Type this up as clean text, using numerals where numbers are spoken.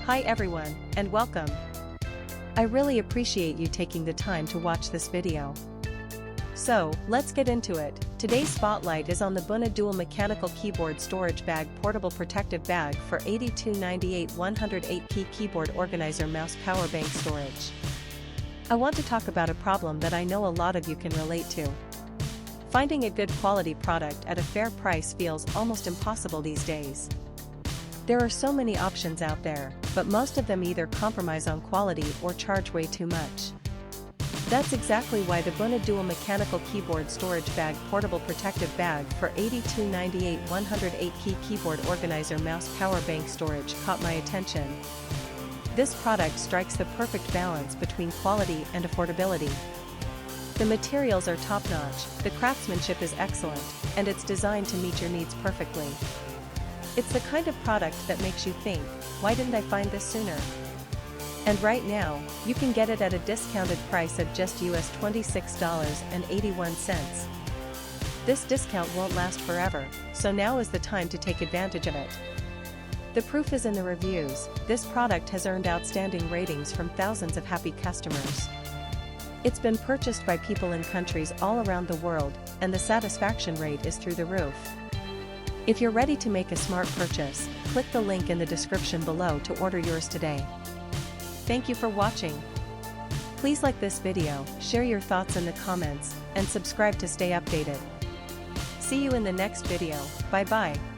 Hi everyone, and welcome. I really appreciate you taking the time to watch this video. So, let's get into it. Today's spotlight is on the BOONA Dual Mechanical Keyboard Storage Bag Portable Protective Bag for $82.98 108-key Keyboard Organizer Mouse Power Bank Storage. I want to talk about a problem that I know a lot of you can relate to. Finding a good quality product at a fair price feels almost impossible these days. There are so many options out there, but most of them either compromise on quality or charge way too much. That's exactly why the BOONA Dual Mechanical Keyboard Storage Bag Portable Protective Bag for $82.98 108-key Keyboard Organizer Mouse Power Bank Storage caught my attention. This product strikes the perfect balance between quality and affordability. The materials are top-notch, the craftsmanship is excellent, and it's designed to meet your needs perfectly. It's the kind of product that makes you think, why didn't I find this sooner? And right now, you can get it at a discounted price of just US $26.81. This discount won't last forever, so now is the time to take advantage of it. The proof is in the reviews. This product has earned outstanding ratings from thousands of happy customers. It's been purchased by people in countries all around the world, and the satisfaction rate is through the roof. If you're ready to make a smart purchase, click the link in the description below to order yours today. Thank you for watching. Please like this video, share your thoughts in the comments, and subscribe to stay updated. See you in the next video. Bye bye.